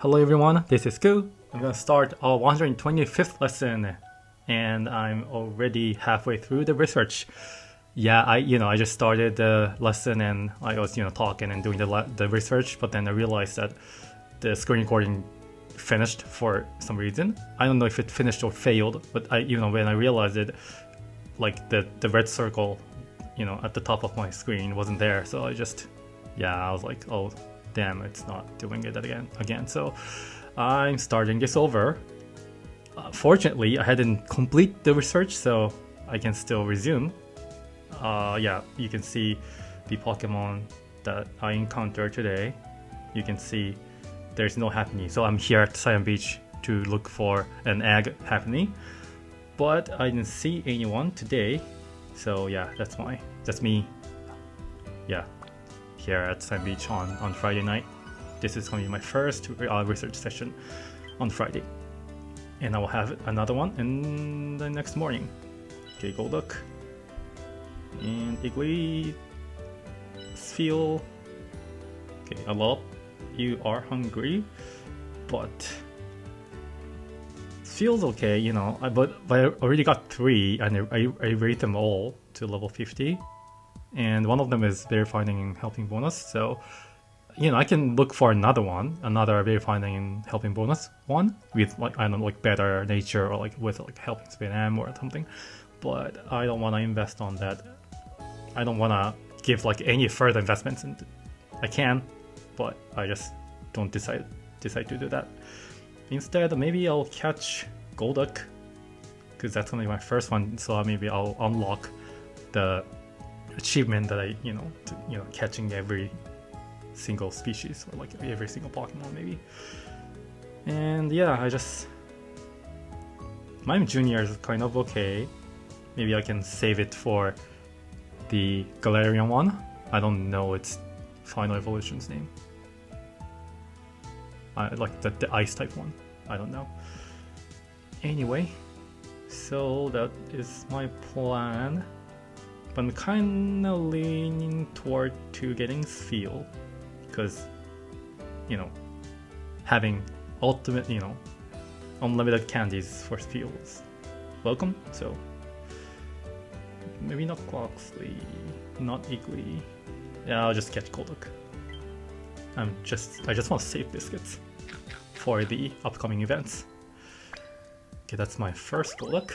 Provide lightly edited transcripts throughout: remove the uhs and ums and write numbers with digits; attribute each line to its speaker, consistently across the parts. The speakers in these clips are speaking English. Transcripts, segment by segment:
Speaker 1: Hello everyone, this is Ku. I'm gonna start our 125th lesson, and I'm already halfway through the research. Yeah, I just started the lesson and I was talking and doing the research, but then I realized that the screen recording finished for some reason. I don't know if it finished or failed, but when I realized it, like the red circle, at the top of my screen wasn't there, so I was like, oh damn, it's not doing it again. So I'm starting this over. Fortunately, I hadn't complete the research, so I can still resume. You can see the Pokemon that I encountered today. You can see there's no Happiny, so I'm here at Siam Beach to look for an egg Happiny, but I didn't see anyone today. So yeah, that's me. Yeah, here at Siam Beach on Friday night. This is going to be my first research session on Friday, and I will have another one in the next morning. Okay, go look. And Igly, feel okay. A lot. You are hungry, but feels okay. But I already got 3, and I rate them all to level 50, and one of them is very finding and helping bonus. So I can look for another very finding and helping bonus one with better nature or with helping spam or something. But I don't want to invest on that. I don't want to give any further investments in. I can, but I just don't decide to do that. Instead, maybe I'll catch Golduck, because that's gonna be my first one. So maybe I'll unlock the achievement that I catching every single species or every single Pokemon maybe. And yeah, my junior is kind of okay. Maybe I can save it for the Galarian one. I don't know its final evolution's name. The ice type one. I don't know. Anyway, so that is my plan. But I'm kind of leaning toward to getting Feel, because having ultimate unlimited candies for Feels welcome. So maybe not Quaxley, not Igly. Yeah, I'll just catch Golduck. I just want to save biscuits for the upcoming events. Okay, that's my first Golduck.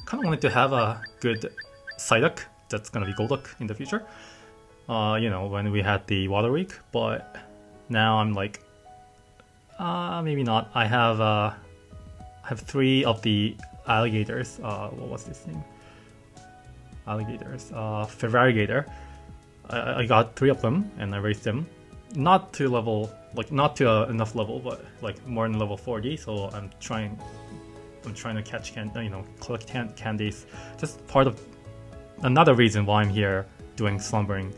Speaker 1: Kind of wanted to have a good Psyduck that's gonna be Golduck in the future. When we had the Water Week, but now I'm like, maybe not. I have 3 of the alligators. What was this name? Alligators. Feraligatr. I got 3 of them and I raised them, not to enough level, but more than level 40. So I'm trying to catch collect candies. Just part of another reason why I'm here doing slumbering,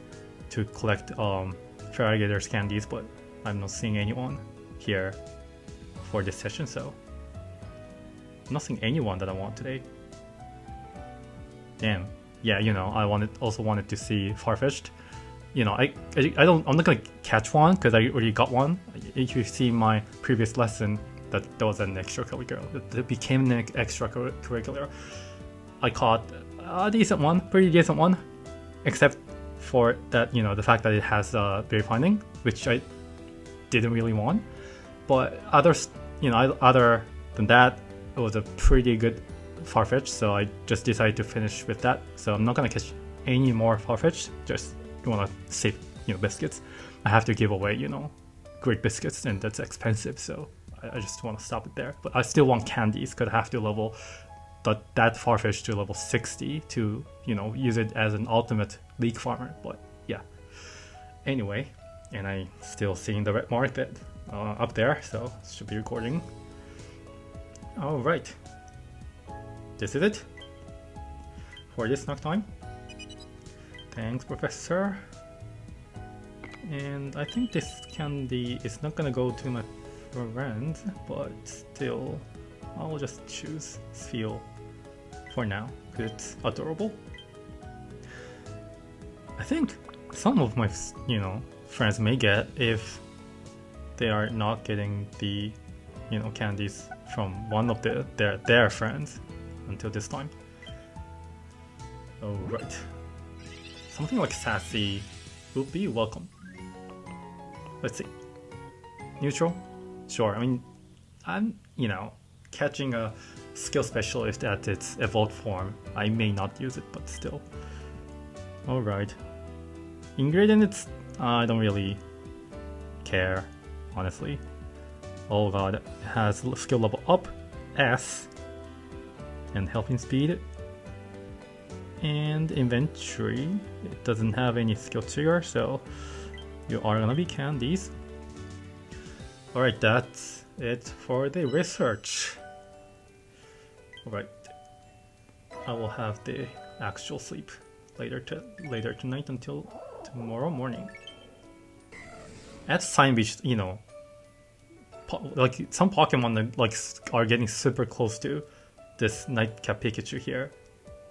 Speaker 1: to collect Feraligator's candies, but I'm not seeing anyone here for this session, so I'm not seeing anyone that I want today. Damn. Yeah, I also wanted to see Farfetch'd. I'm not gonna catch one because I already got one. If you see my previous lesson, that was an extracurricular. It became an extracurricular. I caught a decent one, pretty decent one, except for that, the fact that it has berry finding, which I didn't really want. But other than that, it was a pretty good Farfetch, so I just decided to finish with that. So I'm not gonna catch any more Farfetch. Just wanna save biscuits. I have to give away great biscuits, and that's expensive, so I just want to stop it there. But I still want candies, because I have to level that Farfetch to level 60 to use it as an ultimate league farmer. But yeah, anyway, and I still seeing the red mark that up there, so should be recording. All right, this is it for this snack time. Thanks, Professor. And I think this candy is not gonna go to my friends, but still, I'll just choose Feel for now, because it's adorable. I think some of my friends may get if they are not getting the candies from one of their friends until this time. Alright. Something like sassy will be welcome. Let's see. Neutral? Sure. I mean, I'm, catching a skill specialist at its evolved form. I may not use it, but still. Alright. Ingredients, I don't really care, honestly. Oh god, it has skill level up, S, and helping speed, and inventory. It doesn't have any skill trigger, so you are gonna be candies. Alright, that's it for the research. Alright, I will have the actual sleep later tonight until tomorrow morning. At Sign Beach, like some Pokemon that are getting super close to this Nightcap Pikachu here.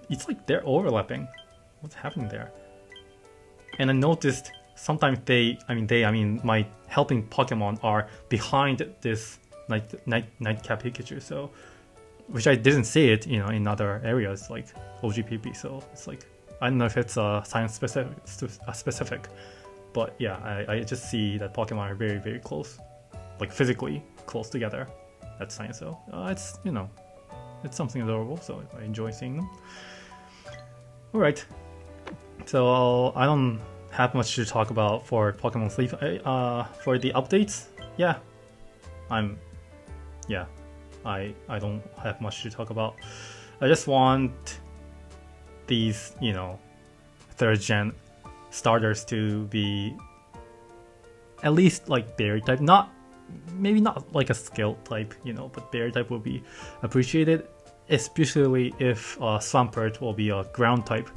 Speaker 1: It's like they're overlapping. What's happening there? And I noticed sometimes my helping Pokemon are behind this Nightcap Pikachu, so which I didn't see it, in other areas like OGPP. So it's like I don't know if it's science specific, but yeah, I just see that Pokemon are very, very close, like physically close together. That's science, so it's it's something adorable. So I enjoy seeing them. All right, so I don't have much to talk about for Pokemon Sleep. For the updates, I don't have much to talk about. I just want these, third gen starters to be at least like berry type, maybe not like a skill type, but berry type will be appreciated, especially if Swampert will be a ground type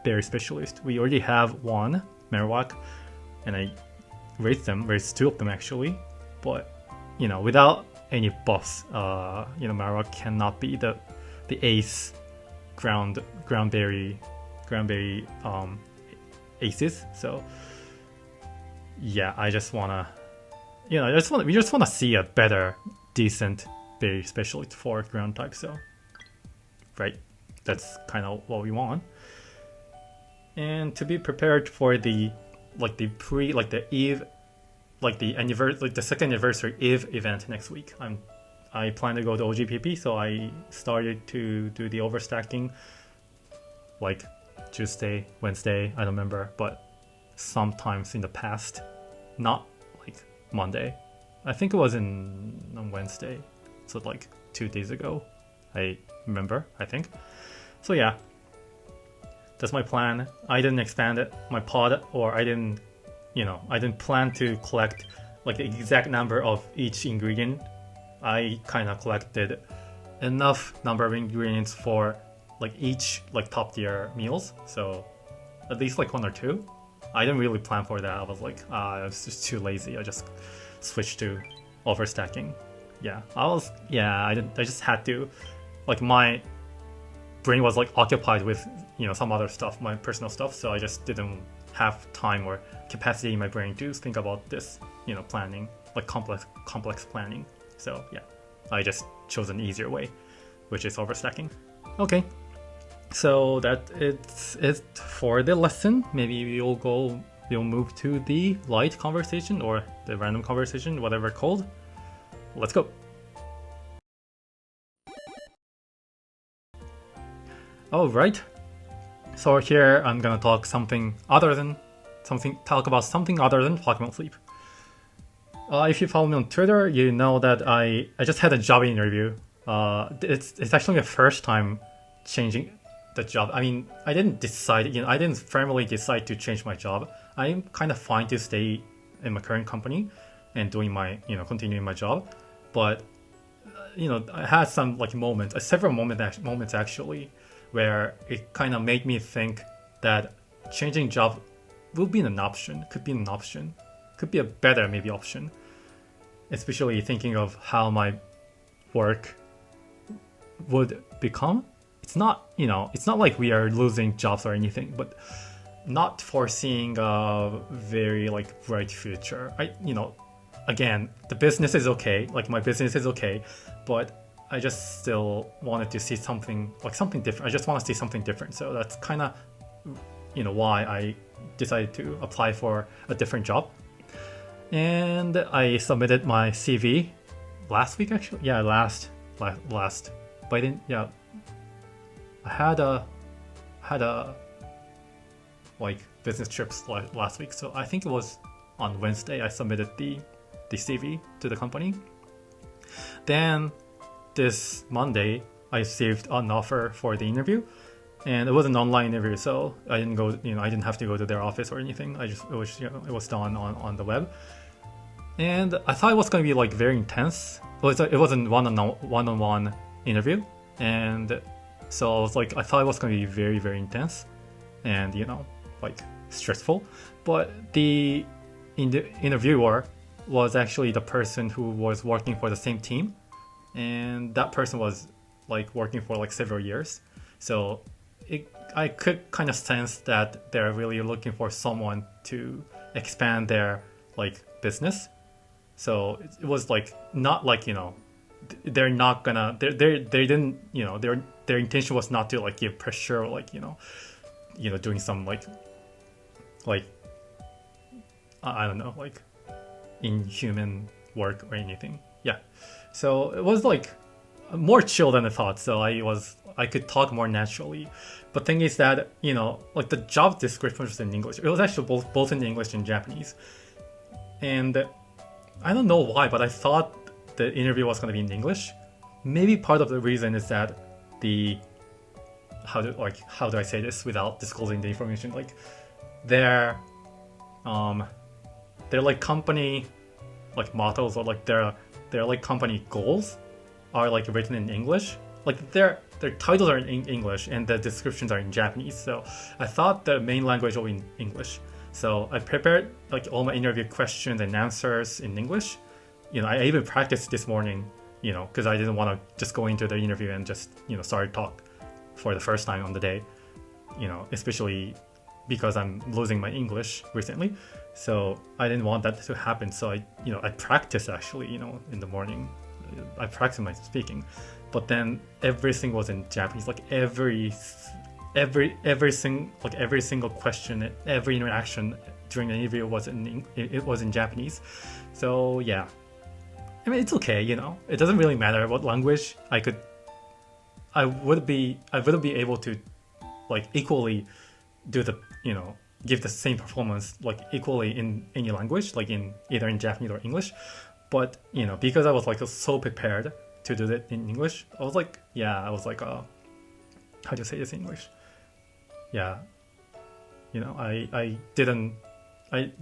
Speaker 1: berry specialist. We already have one Marowak, and I raised two of them actually, but without any buffs, Marowak cannot be the ace ground berry aces. So yeah, we just wanna see a better, decent berry specialist for ground type. So right, that's kind of what we want. And to be prepared for the second anniversary Eve event next week, I plan to go to OGPP, so I started to do the overstacking like Tuesday, Wednesday, I don't remember, but sometimes in the past, not like Monday. I think it was on Wednesday, so like 2 days ago, I remember, I think. So yeah, that's my plan. I didn't expand my pod, or I didn't plan to collect like the exact number of each ingredient. I kind of collected enough number of ingredients for like each like top tier meals, so at least like 1 or 2. I didn't really plan for that. I was like, I was just too lazy. I just switched to overstacking. I just had to, like, my brain was like occupied with some other stuff, my personal stuff, so I just didn't have time or capacity in my brain to think about this, planning, like complex planning. So yeah, I just chose an easier way, which is overstacking. Okay, so that is it for the lesson. Maybe we'll move to the light conversation or the random conversation, whatever it's called. Let's go. All right. So here I'm gonna talk about something other than Pokemon Sleep. If you follow me on Twitter, you know that I just had a job interview. It's actually my first time changing the job. I mean, I didn't firmly decide to change my job. I'm kind of fine to stay in my current company and doing my, continuing my job. But, I had some several moments actually, where it kind of made me think that changing job could be an option, could be a better maybe option, especially thinking of how my work would become. It's not like we are losing jobs or anything, but not foreseeing a very bright future. again, the business is okay, like my business is okay, but I just still wanted to see something different. I just want to see something different. So that's kind of, why I decided to apply for a different job. And I submitted my CV last week, actually. Yeah, last. But I didn't. Yeah, I had a like business trips last week. So I think it was on Wednesday I submitted the CV to the company. Then this Monday I received an offer for the interview, and it was an online interview, so I didn't go. I didn't have to go to their office or anything. It was done on the web, and I thought it was going to be like very intense. It wasn't one-on-one interview, and so I thought it was going to be very, very intense, and like stressful. But the interviewer was actually the person who was working for the same team, and that person was like working for like several years. So I could kind of sense that they're really looking for someone to expand their like business. So it was like not like they're not gonna they didn't their intention was not to like give pressure or like doing some like I don't know, like inhuman work or anything. Yeah, so it was like more chill than I thought. So I could talk more naturally. But thing is that like the job description was in English. It was actually both in English and Japanese, and I don't know why, but I thought the interview was going to be in English. Maybe part of the reason is that how do I say this without disclosing the information? Like their like company like mottos or like their like company goals are like written in English. Like their titles are in English and the descriptions are in Japanese. So I thought the main language will be in English. So I prepared like all my interview questions and answers in English. I even practiced this morning, because I didn't want to just go into the interview and just, start talk for the first time on the day, especially because I'm losing my English recently. So I didn't want that to happen. So I practiced actually, in the morning. I practiced my speaking, but then everything was in Japanese. Like every single question, every interaction during the interview was in Japanese. So yeah, I mean it's okay, it doesn't really matter what language. I would be able to like equally do the give the same performance like equally in any language, like in either in Japanese or English. But because I was like so prepared to do that in English, I was like how do you say this in English? Yeah, I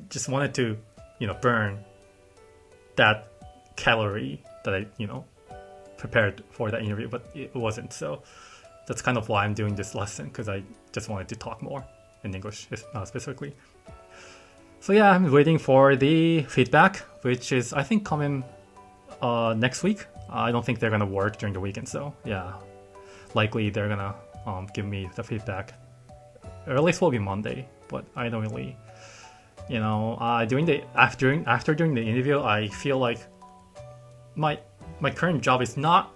Speaker 1: just wanted to burn that calorie that I prepared for that interview, but it wasn't. So that's kind of why I'm doing this lesson, because I just wanted to talk more in English specifically. So yeah, I'm waiting for the feedback, which is I think coming next week. I don't think they're gonna work during the weekend, so yeah, likely they're gonna give me the feedback. Earliest will be Monday, but I don't really, doing the interview, I feel like my current job is not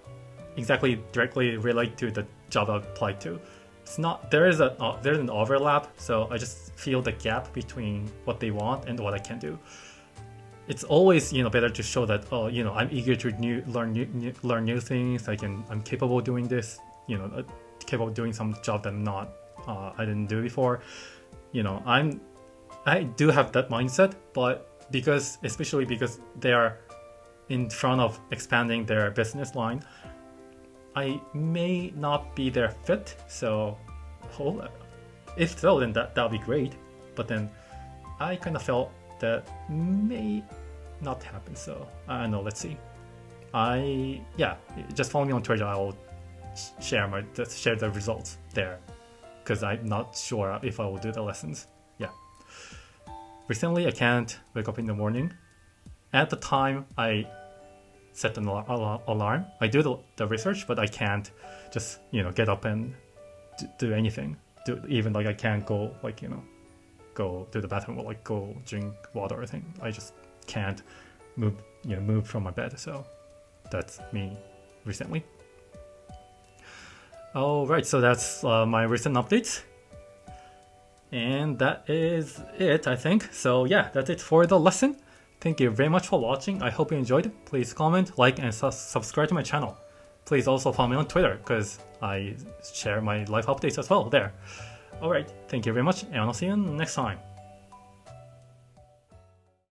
Speaker 1: exactly directly related to the job I applied to. It's not. There's an overlap, so I just feel the gap between what they want and what I can do. It's always better to show that I'm eager to learn new things. I'm capable of doing this. Capable of doing some job that I didn't do before. I do have that mindset, but especially because they are in front of expanding their business line, I may not be their fit. So if so, then that'll be great. But then I kind of felt that may not happen. So I don't know. Let's see. Just follow me on Twitter. I will share the results there, because I'm not sure if I will do the lessons. Yeah. Recently, I can't wake up in the morning. At the time, I set an alarm. I do the research, but I can't just get up and do anything. Even like I can't go go to the bathroom or like go drink water or anything. I just can't moved from my bed. So that's me recently. All right, so that's my recent updates. And that is it, I think. So yeah, that's it for the lesson. Thank you very much for watching. I hope you enjoyed. Please comment, like, and subscribe to my channel. Please also follow me on Twitter because I share my life updates as well there. Alright, thank you very much, and I'll see you next time.